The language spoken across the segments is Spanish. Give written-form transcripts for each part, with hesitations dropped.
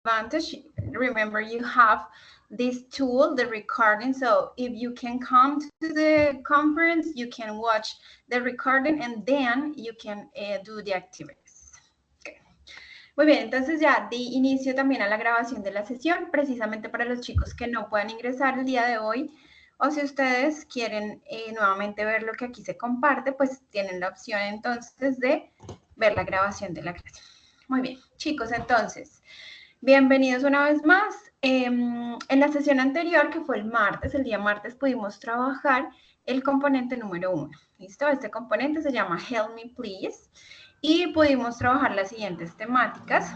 advantage, remember you have this tool, the recording, so if you can come to the conference, you can watch the recording and then you can do the activities. Okay. Muy bien, entonces ya di inicio también a la grabación de la sesión, precisamente para los chicos que no puedan ingresar el día de hoy, o si ustedes quieren nuevamente ver lo que aquí se comparte, pues tienen la opción entonces de ver la grabación de la clase. Muy bien, chicos, entonces, bienvenidos una vez más. En la sesión anterior, que fue el día martes, pudimos trabajar el componente número 1. ¿Listo? Este componente se llama Help Me Please. Y pudimos trabajar las siguientes temáticas.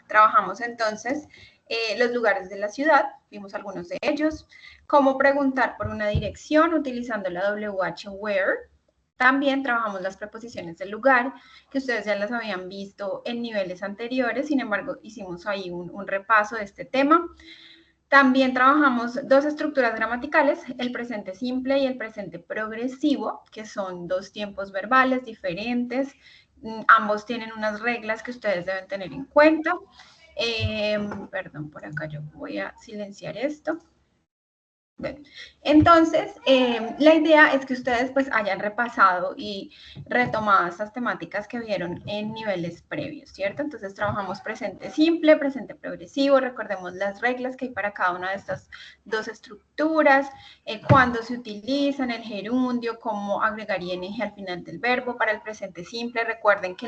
Trabajamos entonces los lugares de la ciudad, vimos algunos de ellos, cómo preguntar por una dirección utilizando la WH Where. También trabajamos las preposiciones del lugar, que ustedes ya las habían visto en niveles anteriores, sin embargo, hicimos ahí un repaso de este tema. También trabajamos dos estructuras gramaticales, el presente simple y el presente progresivo, que son dos tiempos verbales diferentes. Ambos tienen unas reglas que ustedes deben tener en cuenta. Perdón, por acá yo voy a silenciar esto. Bueno, entonces, la idea es que ustedes pues hayan repasado y retomado estas temáticas que vieron en niveles previos, ¿cierto? Entonces trabajamos presente simple, presente progresivo, recordemos las reglas que hay para cada una de estas dos estructuras, cuándo se utilizan, el gerundio, cómo agregar ing al final del verbo. Para el presente simple, recuerden que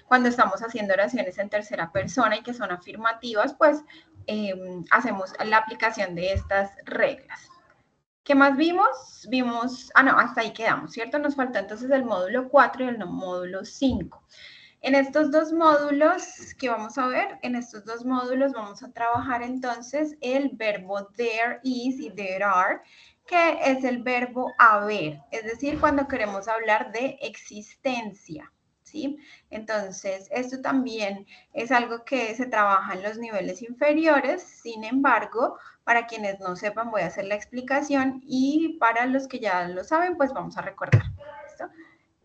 cuando estamos haciendo oraciones en tercera persona y que son afirmativas, pues hacemos la aplicación de estas reglas. ¿Qué más vimos? No, hasta ahí quedamos, ¿cierto? Nos falta entonces el módulo 4 y el módulo 5. En estos dos módulos que vamos a ver, en estos dos módulos vamos a trabajar entonces el verbo there is y there are, que es el verbo haber, es decir, cuando queremos hablar de existencia. ¿Sí? Entonces, esto también es algo que se trabaja en los niveles inferiores, sin embargo, para quienes no sepan voy a hacer la explicación y para los que ya lo saben, pues vamos a recordar. ¿Listo?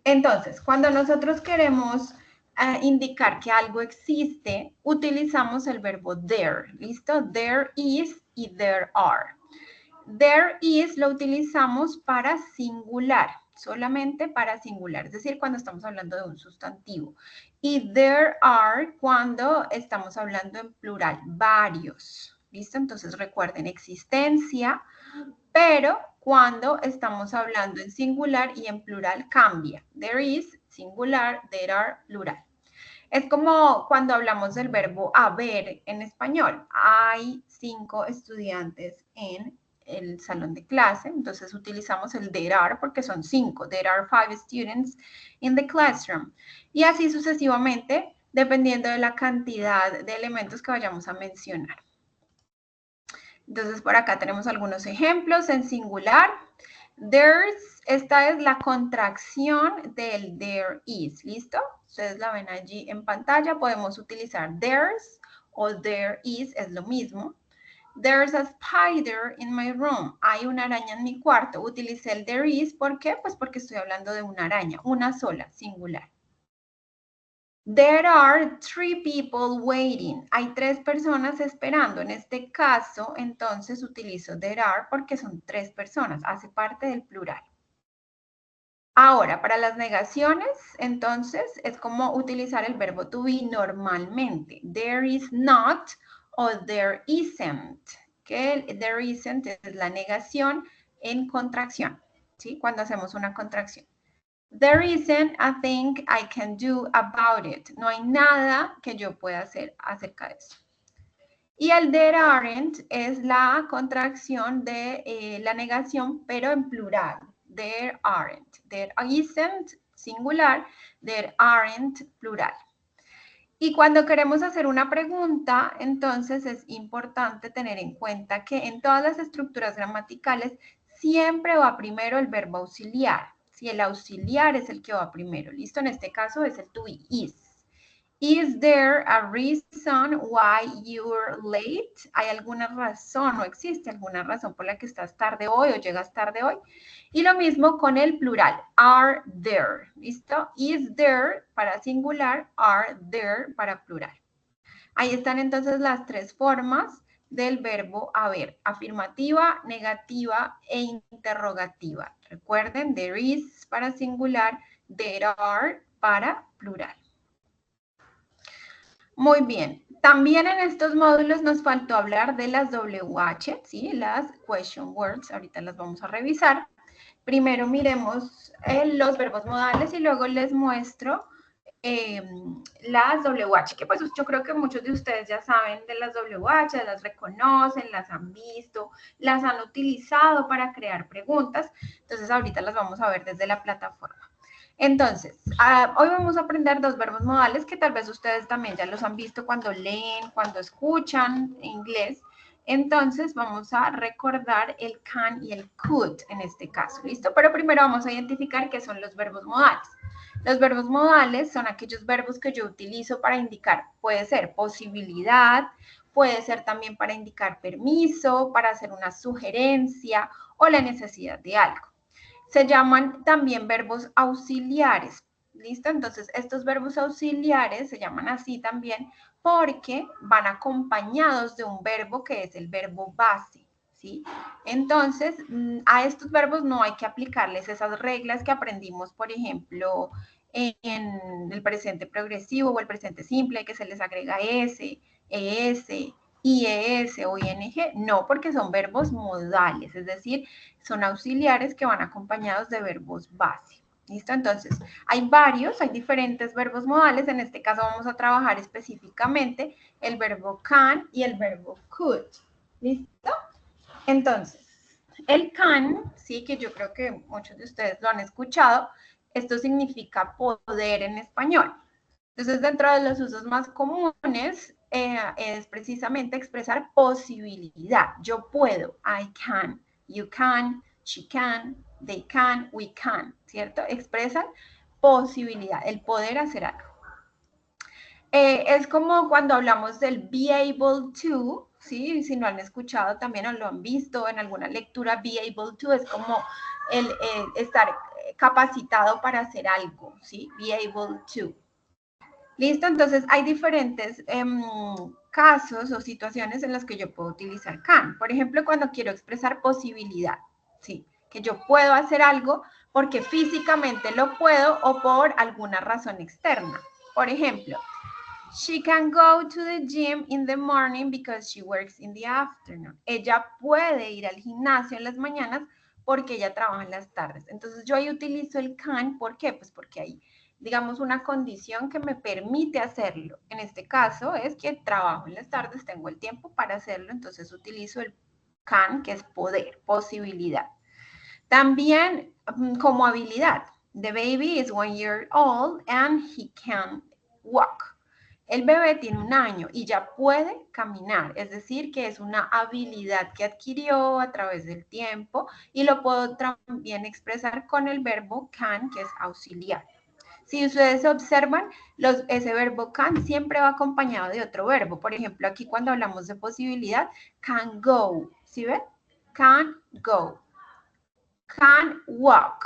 Entonces, cuando nosotros queremos indicar que algo existe, utilizamos el verbo there, ¿listo? There is y there are. There is lo utilizamos para singular, solamente para singular, es decir, cuando estamos hablando de un sustantivo. Y there are cuando estamos hablando en plural, varios. ¿Listo? Entonces recuerden existencia, pero cuando estamos hablando en singular y en plural cambia. There is, singular, there are, plural. Es como cuando hablamos del verbo haber en español. Hay 5 estudiantes en el salón de clase, entonces utilizamos el there are porque son 5. There are 5 students in the classroom. Y así sucesivamente, dependiendo de la cantidad de elementos que vayamos a mencionar. Entonces, por acá tenemos algunos ejemplos en singular. There's, esta es la contracción del there is, ¿listo? Ustedes la ven allí en pantalla. Podemos utilizar there's o there is, es lo mismo. There's a spider in my room. Hay una araña en mi cuarto. Utilicé el there is, ¿por qué? Pues porque estoy hablando de una araña, una sola, singular. There are 3 people waiting. Hay 3 personas esperando. En este caso, entonces, utilizo there are porque son 3 personas. Hace parte del plural. Ahora, para las negaciones, entonces, es como utilizar el verbo to be normalmente. There is not o there isn't. Que there isn't es la negación en contracción, ¿sí? Cuando hacemos una contracción. There isn't a thing I can do about it. No hay nada que yo pueda hacer acerca de eso. Y el there aren't es la contracción de la negación, pero en plural. There aren't. There isn't, singular. There aren't, plural. Y cuando queremos hacer una pregunta, entonces es importante tener en cuenta que en todas las estructuras gramaticales siempre va primero el verbo auxiliar. Si el auxiliar es el que va primero, ¿listo? En este caso es el to be, is. Is there a reason why you're late? ¿Hay alguna razón o existe alguna razón por la que estás tarde hoy o llegas tarde hoy? Y lo mismo con el plural, are there, ¿listo? Is there para singular, are there para plural. Ahí están entonces las tres formas del verbo haber: afirmativa, negativa e interrogativa. Recuerden, there is para singular, there are para plural. Muy bien. También en estos módulos nos faltó hablar de las WH, ¿sí? Las question words. Ahorita las vamos a revisar. Primero miremos los verbos modales y luego les muestro las WH, que pues yo creo que muchos de ustedes ya saben de las WH, las reconocen, las han visto, las han utilizado para crear preguntas. Entonces ahorita las vamos a ver desde la plataforma. Entonces, hoy vamos a aprender dos verbos modales que tal vez ustedes también ya los han visto cuando leen, cuando escuchan inglés. Entonces, vamos a recordar el can y el could en este caso, ¿listo? Pero primero vamos a identificar qué son los verbos modales. Los verbos modales son aquellos verbos que yo utilizo para indicar, puede ser posibilidad, puede ser también para indicar permiso, para hacer una sugerencia o la necesidad de algo. Se llaman también verbos auxiliares, ¿listo? Entonces, estos verbos auxiliares se llaman así también porque van acompañados de un verbo que es el verbo base, ¿sí? Entonces, a estos verbos no hay que aplicarles esas reglas que aprendimos, por ejemplo, en el presente progresivo o el presente simple, que se les agrega S, ES, IES o ING, no, porque son verbos modales, es decir, son auxiliares que van acompañados de verbos base. ¿Listo? Entonces, hay diferentes verbos modales. En este caso vamos a trabajar específicamente el verbo can y el verbo could. ¿Listo? Entonces, el can, sí, que yo creo que muchos de ustedes lo han escuchado, esto significa poder en español. Entonces, dentro de los usos más comunes es precisamente expresar posibilidad. Yo puedo, I can, you can, she can, they can, we can, ¿cierto? Expresan posibilidad, el poder hacer algo. Es como cuando hablamos del be able to, ¿sí? Si no han escuchado también o lo han visto en alguna lectura, be able to es como el estar capacitado para hacer algo, ¿sí? Be able to. ¿Listo? Entonces, hay diferentes casos o situaciones en las que yo puedo utilizar can. Por ejemplo, cuando quiero expresar posibilidad, ¿sí? Que yo puedo hacer algo porque físicamente lo puedo o por alguna razón externa. Por ejemplo, she can go to the gym in the morning because she works in the afternoon. Ella puede ir al gimnasio en las mañanas porque ella trabaja en las tardes. Entonces, yo ahí utilizo el can, ¿por qué? Pues porque hay, digamos, una condición que me permite hacerlo. En este caso es que trabajo en las tardes, tengo el tiempo para hacerlo, entonces utilizo el can, que es poder, posibilidad. También como habilidad. The baby is 1 year old and he can walk. El bebé tiene 1 año y ya puede caminar, es decir, que es una habilidad que adquirió a través del tiempo y lo puedo también expresar con el verbo can, que es auxiliar. Si ustedes observan, ese verbo can siempre va acompañado de otro verbo. Por ejemplo, aquí cuando hablamos de posibilidad, can go, ¿sí ven? Can go. Can walk,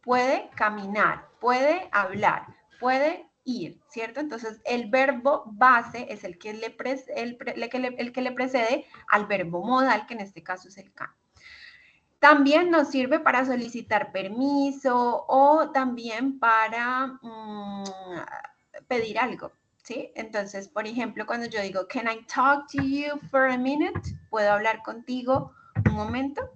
puede caminar, puede hablar, puede ir, ¿cierto? Entonces, el verbo base es el que le precede al verbo modal, que en este caso es el can. También nos sirve para solicitar permiso o también para pedir algo, ¿sí? Entonces, por ejemplo, cuando yo digo, can I talk to you for a minute? ¿Puedo hablar contigo un momento?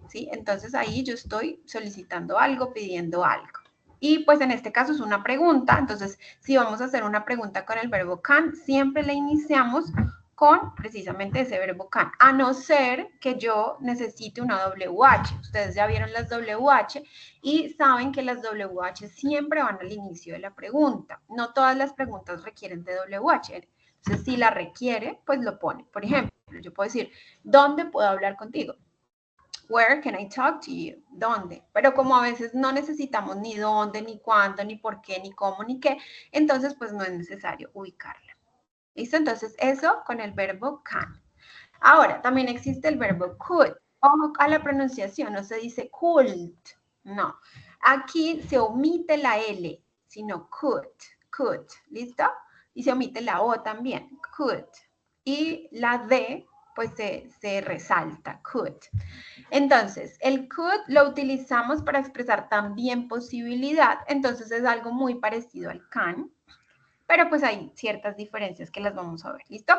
¿Sí? Entonces ahí yo estoy solicitando algo, pidiendo algo. Y pues en este caso es una pregunta, entonces si vamos a hacer una pregunta con el verbo can, siempre la iniciamos con precisamente ese verbo can, a no ser que yo necesite una WH. Ustedes ya vieron las WH y saben que las WH siempre van al inicio de la pregunta. No todas las preguntas requieren de WH. Entonces, si la requiere, pues lo pone. Por ejemplo, yo puedo decir, ¿dónde puedo hablar contigo? Where can I talk to you? ¿Dónde? Pero como a veces no necesitamos ni dónde, ni cuándo, ni por qué, ni cómo, ni qué, entonces pues no es necesario ubicarla. ¿Listo? Entonces eso con el verbo can. Ahora, también existe el verbo could. Ojo a la pronunciación, no se dice could, no. Aquí se omite la L, sino could, ¿listo? Y se omite la O también, could. Y la D, pues se resalta, could. Entonces, el could lo utilizamos para expresar también posibilidad, entonces es algo muy parecido al can, pero pues hay ciertas diferencias que las vamos a ver, ¿listo?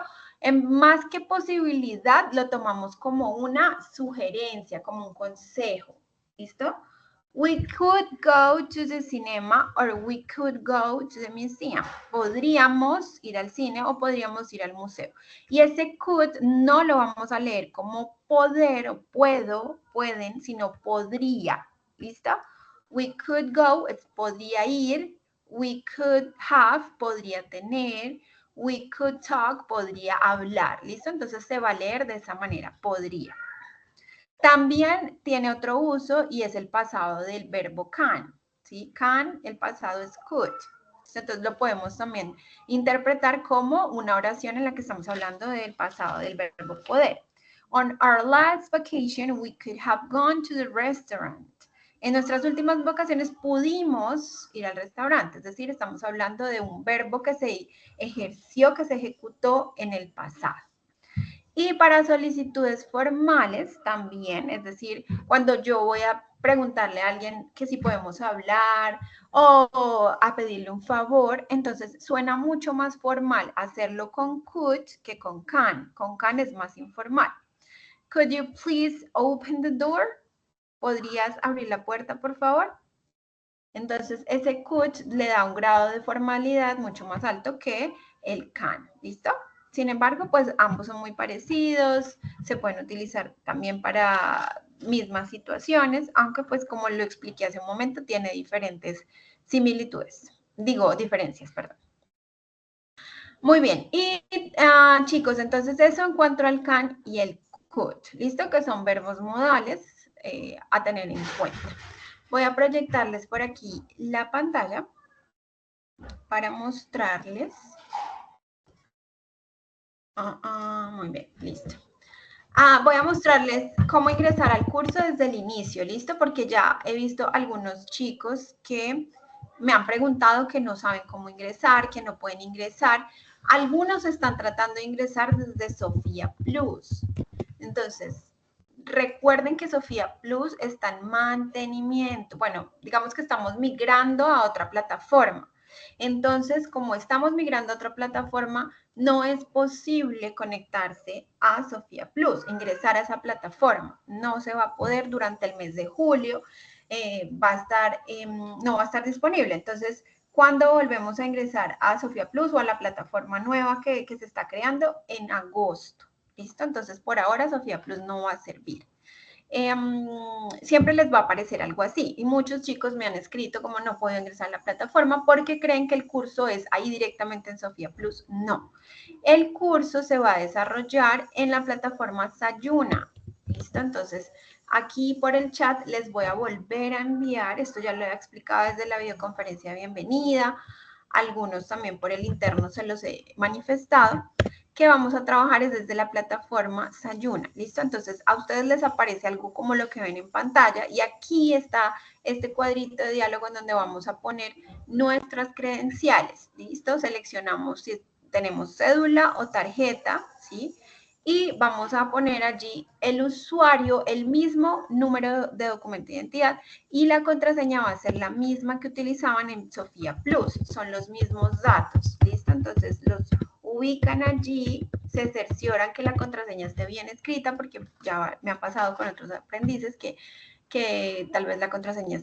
Más que posibilidad, lo tomamos como una sugerencia, como un consejo, ¿listo? We could go to the cinema or we could go to the museum. Podríamos ir al cine o podríamos ir al museo. Y ese could no lo vamos a leer como poder o puedo, pueden, sino podría, ¿listo? We could go, es podría ir. We could have, podría tener. We could talk, podría hablar, ¿listo? Entonces se va a leer de esa manera, podría. También tiene otro uso y es el pasado del verbo can, ¿sí? Can, el pasado es could. Entonces lo podemos también interpretar como una oración en la que estamos hablando del pasado del verbo poder. On our last vacation, we could have gone to the restaurant. En nuestras últimas vacaciones pudimos ir al restaurante, es decir, estamos hablando de un verbo que se ejerció, que se ejecutó en el pasado. Y para solicitudes formales también, es decir, cuando yo voy a preguntarle a alguien que si podemos hablar o a pedirle un favor, entonces suena mucho más formal hacerlo con could que con can. Con can es más informal. Could you please open the door? ¿Podrías abrir la puerta, por favor? Entonces, ese could le da un grado de formalidad mucho más alto que el can. ¿Listo? Sin embargo, pues ambos son muy parecidos, se pueden utilizar también para mismas situaciones, aunque pues como lo expliqué hace un momento, tiene diferentes similitudes. Digo, diferencias, perdón. Muy bien. Y chicos, entonces eso en cuanto al can y el could. ¿Listo? Que son verbos modales a tener en cuenta. Voy a proyectarles por aquí la pantalla para mostrarles. Muy bien, listo. Voy a mostrarles cómo ingresar al curso desde el inicio, ¿listo? Porque ya he visto algunos chicos que me han preguntado que no saben cómo ingresar, que no pueden ingresar. Algunos están tratando de ingresar desde Sofía Plus. Entonces, recuerden que Sofía Plus está en mantenimiento. Bueno, digamos que estamos migrando a otra plataforma. Entonces, como estamos migrando a otra plataforma, no es posible conectarse a Sofía Plus, ingresar a esa plataforma. No se va a poder durante el mes de julio, no va a estar disponible. Entonces, ¿cuándo volvemos a ingresar a Sofía Plus o a la plataforma nueva que se está creando? En agosto. ¿Listo? Entonces, por ahora Sofía Plus no va a servir. Siempre les va a aparecer algo así. Y muchos chicos me han escrito como no puedo ingresar a la plataforma porque creen que el curso es ahí directamente en Sofía Plus. No. El curso se va a desarrollar en la plataforma Sayuna. ¿Listo? Entonces, aquí por el chat les voy a volver a enviar. Esto ya lo he explicado desde la videoconferencia de bienvenida. Algunos también por el interno se los he manifestado. Que vamos a trabajar es desde la plataforma Sayuna, ¿listo? Entonces, a ustedes les aparece algo como lo que ven en pantalla y aquí está este cuadrito de diálogo en donde vamos a poner nuestras credenciales, ¿listo? Seleccionamos si tenemos cédula o tarjeta, ¿sí? Y vamos a poner allí el usuario, el mismo número de documento de identidad y la contraseña va a ser la misma que utilizaban en Sofía Plus, son los mismos datos, ¿listo? Entonces, los ubican allí, se cercioran que la contraseña esté bien escrita, porque ya me ha pasado con otros aprendices que tal vez la contraseña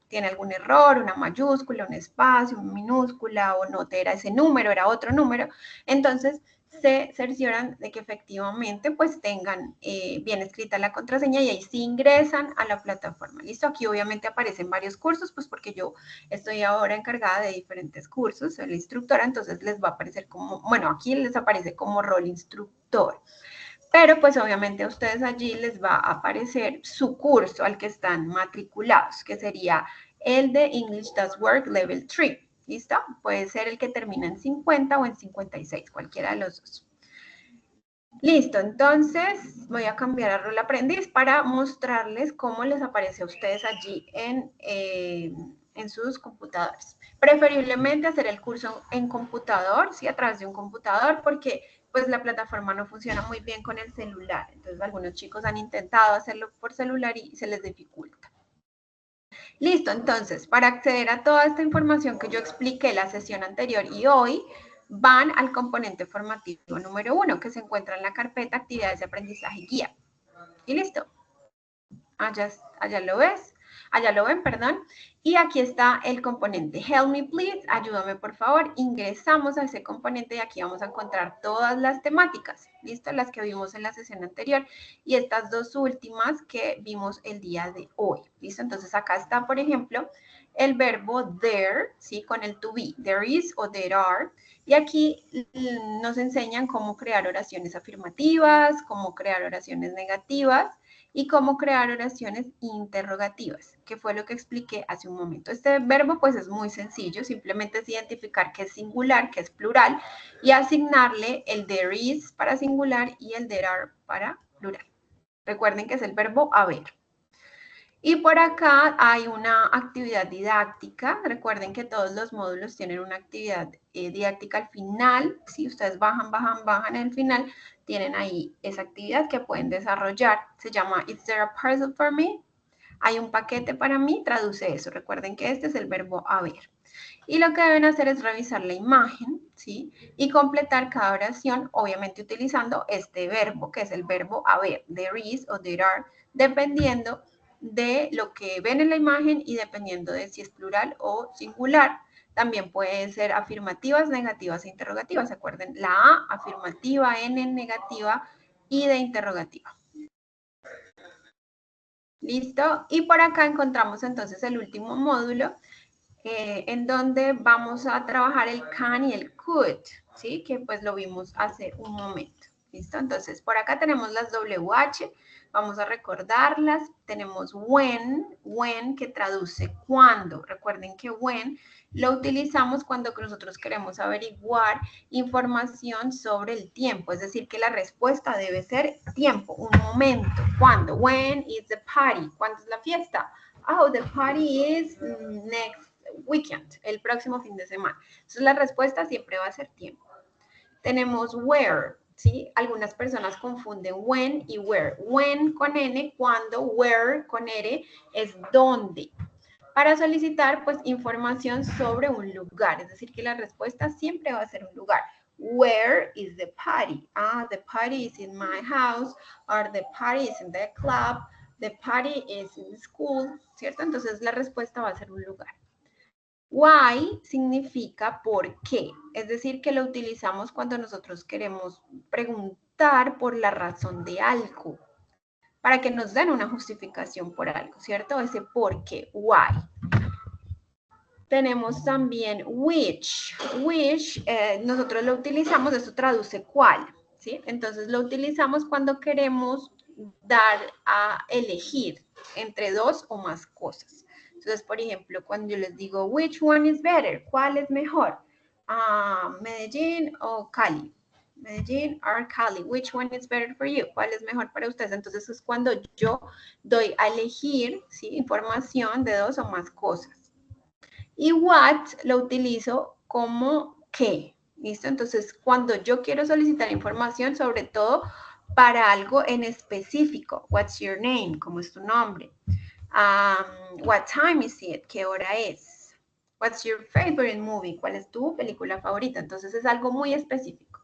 tiene algún error, una mayúscula, un espacio, una minúscula, o no era ese número, era otro número. Entonces, se cercioran de que efectivamente pues tengan bien escrita la contraseña y ahí sí ingresan a la plataforma. Listo, aquí obviamente aparecen varios cursos, pues porque yo estoy ahora encargada de diferentes cursos, soy la instructora, entonces les va a aparecer como, bueno, aquí les aparece como rol instructor. Pero pues obviamente a ustedes allí les va a aparecer su curso al que están matriculados, que sería el de English Does Work Level 3. ¿Listo? Puede ser el que termina en 50 o en 56, cualquiera de los dos. Listo, entonces voy a cambiar a rol aprendiz para mostrarles cómo les aparece a ustedes allí en en sus computadores. Preferiblemente hacer el curso en computador, ¿sí? A través de un computador, porque pues la plataforma no funciona muy bien con el celular. Entonces algunos chicos han intentado hacerlo por celular y se les dificulta. Listo, entonces, para acceder a toda esta información que yo expliqué la sesión anterior y hoy, van al componente formativo número 1, que se encuentra en la carpeta Actividades de Aprendizaje Guía. Y listo. Allá lo ves, allá lo ven, perdón. Y aquí está el componente Help me please, ayúdame por favor. Ingresamos a ese componente y aquí vamos a encontrar todas las temáticas, ¿listo? Las que vimos en la sesión anterior y estas dos últimas que vimos el día de hoy, ¿listo? Entonces acá está, por ejemplo, el verbo there, ¿sí? Con el to be, there is o there are. Y aquí nos enseñan cómo crear oraciones afirmativas, cómo crear oraciones negativas y cómo crear oraciones interrogativas, que fue lo que expliqué hace un momento. Este verbo pues es muy sencillo, simplemente es identificar qué es singular, qué es plural y asignarle el there is para singular y el there are para plural. Recuerden que es el verbo haber. Y por acá hay una actividad didáctica. Recuerden que todos los módulos tienen una actividad didáctica al final. Si ustedes bajan al final, tienen ahí esa actividad que pueden desarrollar. Se llama Is there a parcel for me? Hay un paquete para mí, traduce eso. Recuerden que este es el verbo haber. Y lo que deben hacer es revisar la imagen, ¿sí? Y completar cada oración, obviamente utilizando este verbo, que es el verbo haber, there is o there are, dependiendo de lo que ven en la imagen y dependiendo de si es plural o singular. También pueden ser afirmativas, negativas e interrogativas. Acuerden, la A, afirmativa, N, negativa y de interrogativa. ¿Listo? Y por acá encontramos entonces el último módulo, en donde vamos a trabajar el can y el could, ¿sí? Que pues lo vimos hace un momento. ¿Listo? Entonces, por acá tenemos las WH, vamos a recordarlas. Tenemos when que traduce cuando. Recuerden que when lo utilizamos cuando nosotros queremos averiguar información sobre el tiempo, es decir, que la respuesta debe ser tiempo, un momento. ¿Cuándo? When is the party? ¿Cuándo es la fiesta? Oh, the party is next weekend, el próximo fin de semana. Entonces la respuesta siempre va a ser tiempo. Tenemos where, ¿sí? Algunas personas confunden when y where. When con N, cuando, where con R es dónde. Para solicitar, pues, información sobre un lugar, es decir, que la respuesta siempre va a ser un lugar. Where is the party? Ah, the party is in my house, or the party is in the club, the party is in school, ¿cierto? Entonces la respuesta va a ser un lugar. Why significa por qué, es decir, que lo utilizamos cuando nosotros queremos preguntar por la razón de algo, para que nos den una justificación por algo, ¿cierto? Ese por qué, why. Tenemos también which. Which, nosotros lo utilizamos, eso traduce cuál, ¿sí? Entonces lo utilizamos cuando queremos dar a elegir entre dos o más cosas. Entonces, por ejemplo, cuando yo les digo, which one is better? ¿Cuál es mejor? Medellín o Cali. Medellín or Cali. Which one is better for you? ¿Cuál es mejor para ustedes? Entonces es cuando yo doy a elegir, ¿sí? Información de dos o más cosas. Y what lo utilizo como qué. ¿Listo? Entonces, cuando yo quiero solicitar información, sobre todo para algo en específico. What's your name? ¿Cómo es tu nombre? What time is it? ¿Qué hora es? What's your favorite movie? ¿Cuál es tu película favorita? Entonces, es algo muy específico.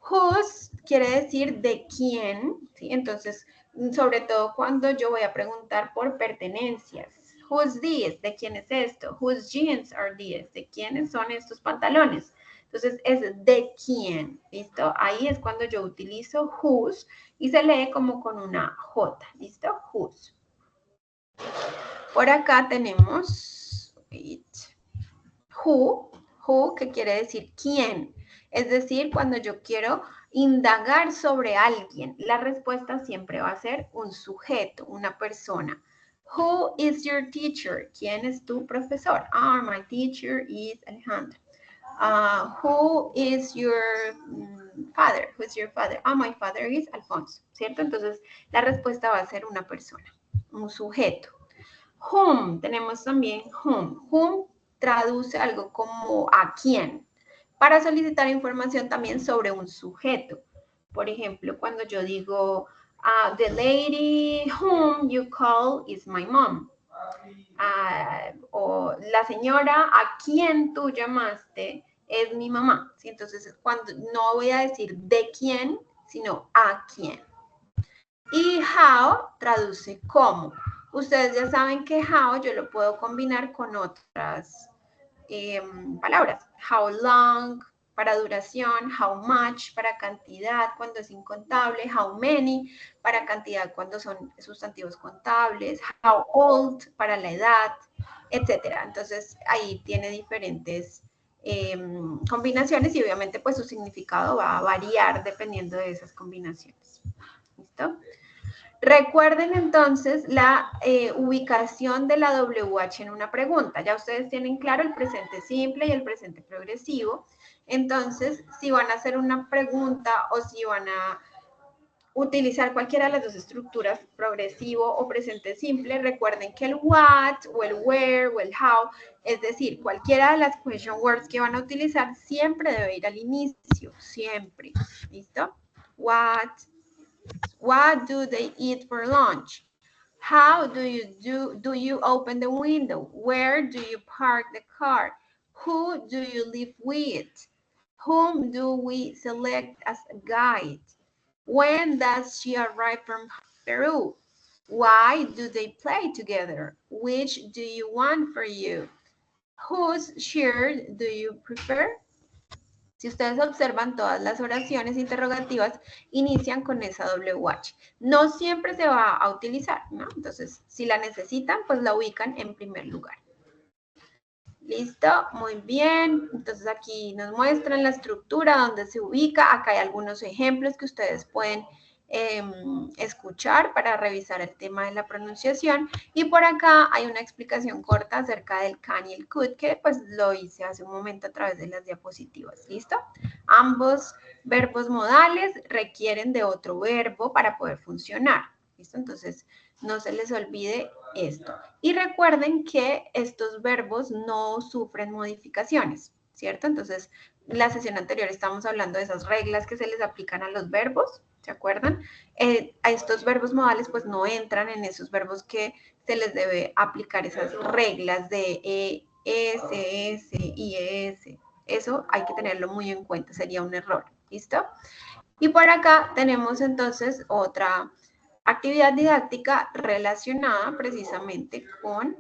Whose quiere decir de quién, ¿sí? Entonces, sobre todo cuando yo voy a preguntar por pertenencias. Who's this? ¿De quién es esto? Whose jeans are these? ¿De quiénes son estos pantalones? Entonces, es de quién, ¿listo? Ahí es cuando yo utilizo whose y se lee como con una J, ¿listo? Whose. Por acá tenemos who, que quiere decir quién. Es decir, cuando yo quiero indagar sobre alguien, la respuesta siempre va a ser un sujeto, una persona. Who is your teacher? ¿Quién es tu profesor? My teacher is Alejandro. Who is your father? Who is your father? My father is Alfonso, ¿cierto? Entonces, la respuesta va a ser una persona, un sujeto. Whom, tenemos también whom. Whom traduce algo como a quién. Para solicitar información también sobre un sujeto. Por ejemplo, cuando yo digo, the lady whom you call is my mom. O la señora a quien tú llamaste es mi mamá. ¿Sí? Entonces, cuando no voy a decir de quién, sino a quién. Y how traduce cómo. Ustedes ya saben que how yo lo puedo combinar con otras palabras. How long para duración, how much para cantidad cuando es incontable, how many para cantidad cuando son sustantivos contables, how old para la edad, etcétera. Entonces ahí tiene diferentes combinaciones y obviamente pues su significado va a variar dependiendo de esas combinaciones. ¿Listo? Recuerden entonces la ubicación de la WH en una pregunta. Ya ustedes tienen claro el presente simple y el presente progresivo. Entonces, si van a hacer una pregunta o si van a utilizar cualquiera de las dos estructuras, progresivo o presente simple, recuerden que el what o el where o el how, es decir, cualquiera de las question words que van a utilizar siempre debe ir al inicio, siempre. ¿Listo? What do they eat for lunch? How do you open the window? Where do you park the car? Who do you live with? Whom do we select as a guide? When does she arrive from Peru? Why do they play together? Which do you want for you? Whose shirt do you prefer? Si ustedes observan, todas las oraciones interrogativas inician con esa WH. No siempre se va a utilizar, ¿no? Entonces, si la necesitan, pues la ubican en primer lugar. ¿Listo? Muy bien. Entonces, aquí nos muestran la estructura, donde se ubica. Acá hay algunos ejemplos que ustedes pueden escuchar para revisar el tema de la pronunciación. Y por acá hay una explicación corta acerca del can y el could, que pues lo hice hace un momento a través de las diapositivas. ¿Listo? Ambos verbos modales requieren de otro verbo para poder funcionar. ¿Listo? Entonces, no se les olvide esto. Y recuerden que estos verbos no sufren modificaciones, ¿cierto? Entonces, la sesión anterior estábamos hablando de esas reglas que se les aplican a los verbos, ¿se acuerdan? A estos verbos modales pues no entran en esos verbos que se les debe aplicar esas reglas de ES, IES. Eso hay que tenerlo muy en cuenta, sería un error, ¿listo? Y por acá tenemos entonces otra actividad didáctica relacionada precisamente con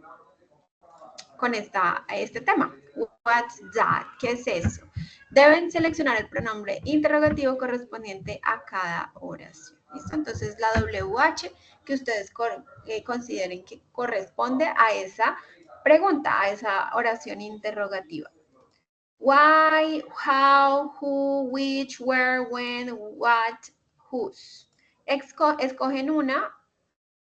este tema. What's that? ¿Qué es eso? Deben seleccionar el pronombre interrogativo correspondiente a cada oración. ¿Listo? Entonces, la WH que ustedes consideren que corresponde a esa pregunta, a esa oración interrogativa. Why, how, who, which, where, when, what, whose. Escogen una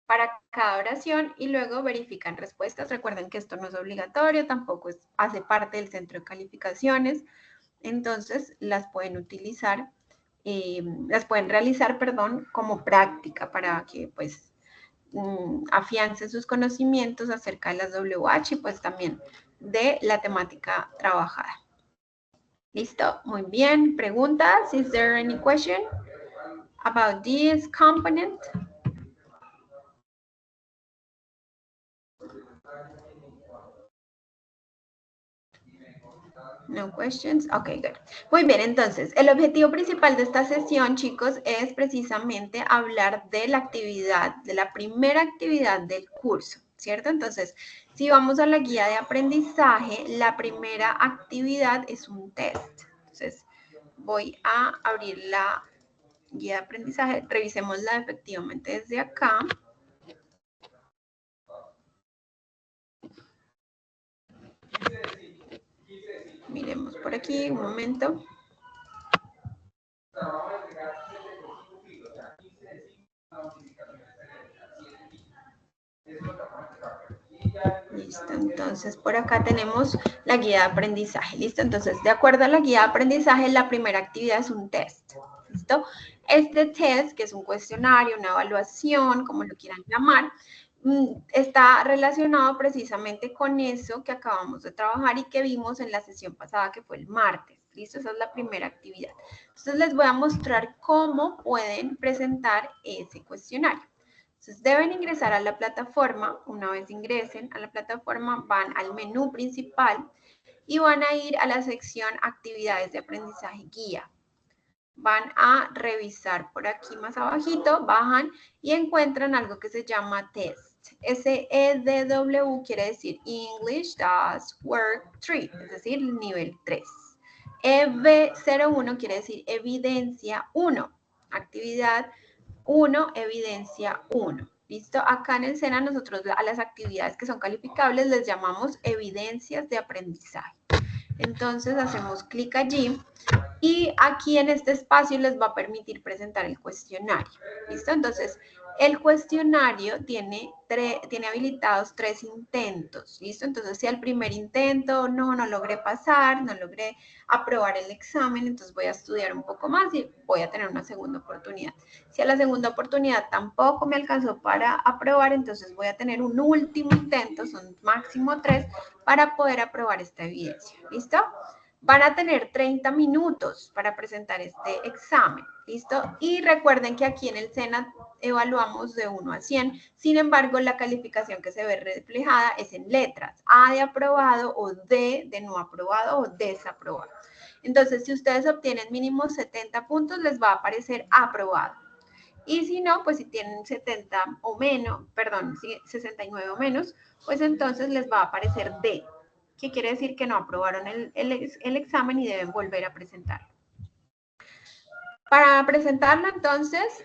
para cada oración y luego verifican respuestas. Recuerden que esto no es obligatorio, tampoco hace parte del centro de calificaciones, entonces las pueden utilizar, las pueden realizar, perdón, como práctica para que pues afiancen sus conocimientos acerca de las WH y pues también de la temática trabajada. ¿Listo? Muy bien. ¿Preguntas? Is there any question about this component? No questions? Ok, good. Muy bien, entonces, el objetivo principal de esta sesión, chicos, es precisamente hablar de la actividad, de la primera actividad del curso, ¿cierto? Entonces, si vamos a la guía de aprendizaje, la primera actividad es un test. Entonces, voy a abrir la guía de aprendizaje, revisémosla efectivamente desde acá. Miremos por aquí, un momento. Listo, entonces por acá tenemos la guía de aprendizaje. Listo, entonces de acuerdo a la guía de aprendizaje, la primera actividad es un test. Listo, este test, que es un cuestionario, una evaluación, como lo quieran llamar, está relacionado precisamente con eso que acabamos de trabajar y que vimos en la sesión pasada, que fue el martes. ¿Listo? Esa es la primera actividad. Entonces, les voy a mostrar cómo pueden presentar ese cuestionario. Entonces, deben ingresar a la plataforma. Una vez ingresen a la plataforma, van al menú principal y van a ir a la sección Actividades de Aprendizaje Guía. Van a revisar por aquí más abajito, bajan y encuentran algo que se llama test. SEDW quiere decir English Does Work 3, es decir, nivel 3. EV01 quiere decir evidencia 1, actividad 1, evidencia 1. ¿Listo? Acá en el SENA nosotros a las actividades que son calificables les llamamos evidencias de aprendizaje. Entonces hacemos clic allí y aquí en este espacio les va a permitir presentar el cuestionario. ¿Listo? Entonces, el cuestionario tiene habilitados 3 intentos. ¿Listo? Entonces, si al primer intento no logré pasar, no logré aprobar el examen, entonces voy a estudiar un poco más y voy a tener una segunda oportunidad. Si a la segunda oportunidad tampoco me alcanzó para aprobar, entonces voy a tener un último intento, son máximo 3, para poder aprobar esta evidencia. ¿Listo? Van a tener 30 minutos para presentar este examen, ¿listo? Y recuerden que aquí en el SENA evaluamos de 1 a 100, sin embargo, la calificación que se ve reflejada es en letras, A de aprobado o D de no aprobado o desaprobado. Entonces, si ustedes obtienen mínimo 70 puntos, les va a aparecer aprobado. Y si no, pues si tienen 70 o menos, perdón, 69 o menos, pues entonces les va a aparecer D, que quiere decir que no aprobaron el examen y deben volver a presentarlo. Para presentarlo, entonces,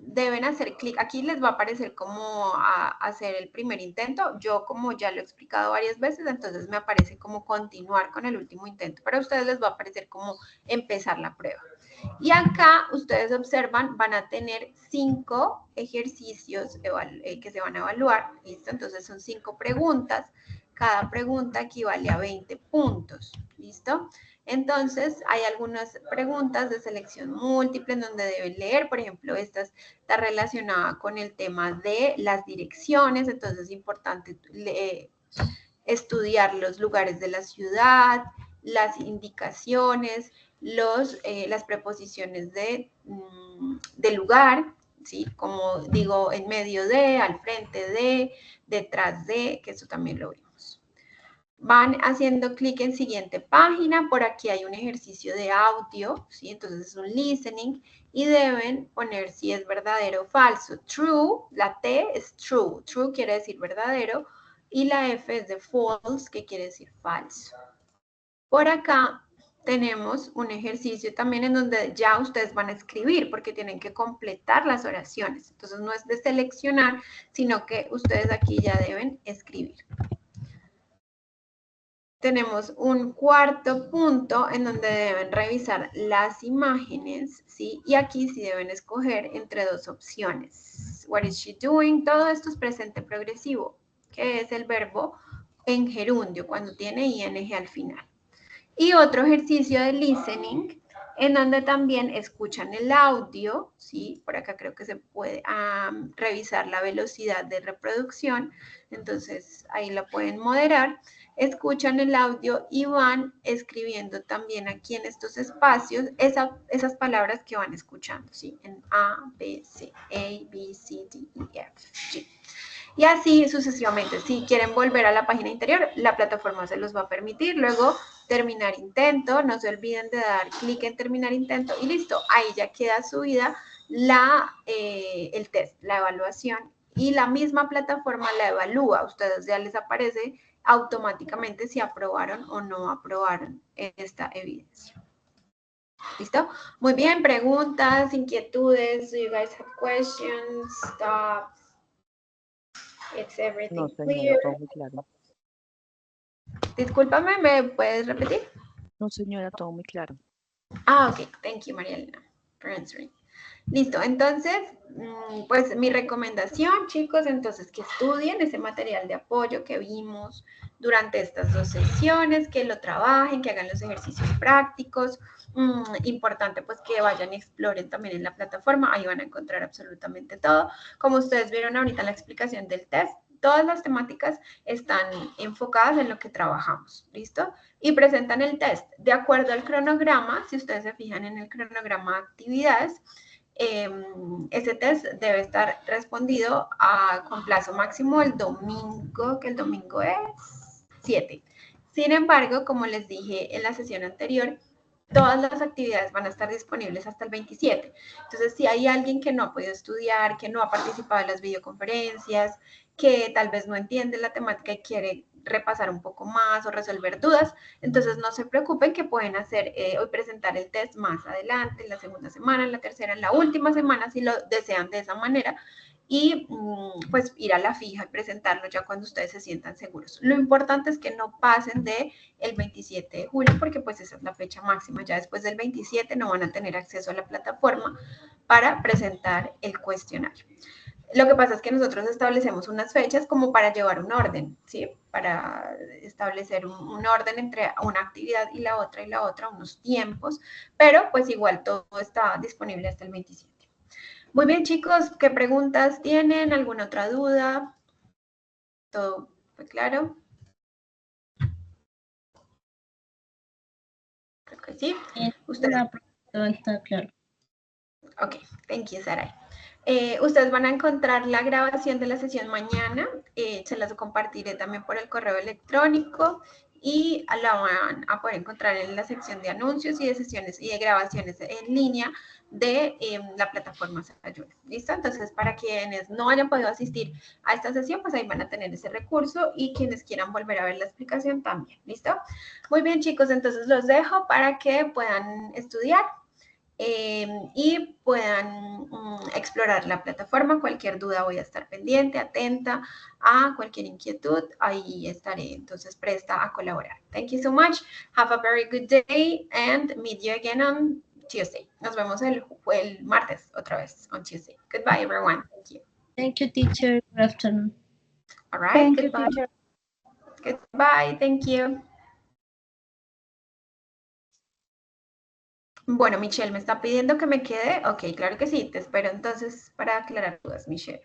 deben hacer clic. Aquí les va a aparecer cómo hacer el primer intento. Yo, como ya lo he explicado varias veces, entonces me aparece como continuar con el último intento. Pero a ustedes les va a aparecer como empezar la prueba. Y acá, ustedes observan, van a tener 5 ejercicios que se van a evaluar. ¿Listo? Entonces, son 5 preguntas. Cada pregunta equivale a 20 puntos. ¿Listo? Entonces, hay algunas preguntas de selección múltiple en donde deben leer, por ejemplo, esta está relacionada con el tema de las direcciones, entonces es importante estudiar los lugares de la ciudad, las indicaciones, las preposiciones de lugar, ¿sí? Como digo, en medio de, al frente de, detrás de, que eso también lo vimos. Van haciendo clic en siguiente página, por aquí hay un ejercicio de audio, ¿sí? Entonces es un listening y deben poner si es verdadero o falso. True, la T es true, true quiere decir verdadero y la F es de false, que quiere decir falso. Por acá tenemos un ejercicio también en donde ya ustedes van a escribir porque tienen que completar las oraciones. Entonces no es de seleccionar, sino que ustedes aquí ya deben escribir. Tenemos un cuarto punto en donde deben revisar las imágenes, ¿sí? Y aquí sí deben escoger entre 2 opciones. What is she doing? Todo esto es presente progresivo, que es el verbo en gerundio, cuando tiene ing al final. Y otro ejercicio de listening, en donde también escuchan el audio, ¿sí? Por acá creo que se puede revisar la velocidad de reproducción, entonces ahí la pueden moderar. Escuchan el audio y van escribiendo también aquí en estos espacios esas palabras que van escuchando, ¿sí? En A, B, C, A, B, C, D, E, F, G. Y así sucesivamente. Si quieren volver a la página interior, la plataforma se los va a permitir. Luego, terminar intento. No se olviden de dar clic en terminar intento y listo. Ahí ya queda subida el test, la evaluación. Y la misma plataforma la evalúa. A ustedes ya les aparece automáticamente si aprobaron o no aprobaron esta evidencia. ¿Listo? Muy bien, preguntas, inquietudes. Do you guys have questions? Stop. It's everything No, señora, clear. todo muy claro. Discúlpame, ¿me puedes repetir? No, señora, todo muy claro. Ah, ok. Thank you, María Elena, for answering. Listo, entonces, pues mi recomendación, chicos, entonces que estudien ese material de apoyo que vimos durante estas 2 sesiones, que lo trabajen, que hagan los ejercicios prácticos. Importante pues que vayan y exploren también en la plataforma, ahí van a encontrar absolutamente todo. Como ustedes vieron ahorita en la explicación del test, todas las temáticas están enfocadas en lo que trabajamos, ¿listo? Y presentan el test de acuerdo al cronograma. Si ustedes se fijan en el cronograma de actividades, ese test debe estar respondido con plazo máximo el domingo, que el domingo es 7. Sin embargo, como les dije en la sesión anterior, todas las actividades van a estar disponibles hasta el 27. Entonces, si hay alguien que no ha podido estudiar, que no ha participado en las videoconferencias, que tal vez no entiende la temática y quiere repasar un poco más o resolver dudas, entonces no se preocupen que pueden hacer o presentar el test más adelante, en la segunda semana, en la tercera, en la última semana, si lo desean de esa manera, y pues ir a la fija y presentarlo ya cuando ustedes se sientan seguros. Lo importante es que no pasen de el 27 de julio, porque pues esa es la fecha máxima. Ya después del 27 no van a tener acceso a la plataforma para presentar el cuestionario. Lo que pasa es que nosotros establecemos unas fechas como para llevar un orden, ¿sí? Para establecer un orden entre una actividad y la otra, unos tiempos, pero pues igual todo está disponible hasta el 27. Muy bien, chicos, ¿qué preguntas tienen? ¿Alguna otra duda? ¿Todo fue claro? Creo que sí. ¿Ustedes? Una pregunta está claro. Ok, thank you, Sarai. Ustedes van a encontrar la grabación de la sesión mañana, se las compartiré también por el correo electrónico y la van a poder encontrar en la sección de anuncios y de sesiones y de grabaciones en línea de la plataforma Sayuna. ¿Listo? Entonces, para quienes no hayan podido asistir a esta sesión, pues ahí van a tener ese recurso y quienes quieran volver a ver la explicación también. ¿Listo? Muy bien, chicos, entonces los dejo para que puedan estudiar. Y puedan explorar la plataforma. Cualquier duda voy a estar pendiente, atenta a cualquier inquietud. Ahí estaré entonces presta a colaborar. Thank you so much. Have a very good day and meet you again on Tuesday. Nos vemos el martes otra vez on Tuesday. Goodbye, everyone. Thank you. Thank you, teacher. Good afternoon. All right. Thank Goodbye. you, teacher. Goodbye. Thank you. Bueno, Michelle, ¿me está pidiendo que me quede? Ok, claro que sí. Te espero entonces para aclarar dudas, Michelle.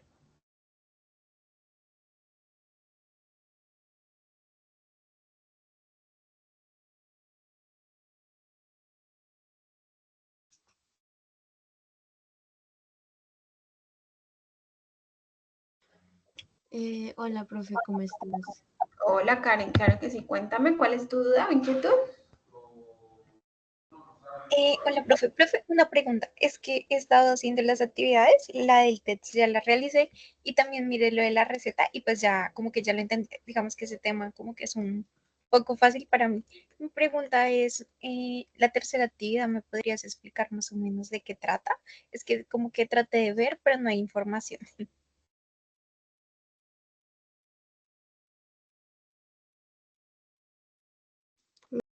Hola, profe, ¿cómo estás? Hola, Karen, claro que sí. Cuéntame, ¿cuál es tu duda o inquietud? Hola, profe. Profe, una pregunta. Es que he estado haciendo las actividades, la del TEDx ya la realicé y también miré lo de la receta y pues ya como que ya lo entendí. Digamos que ese tema como que es un poco fácil para mí. Mi pregunta es, la tercera actividad, ¿me podrías explicar más o menos de qué trata? Es que como que traté de ver, pero no hay información.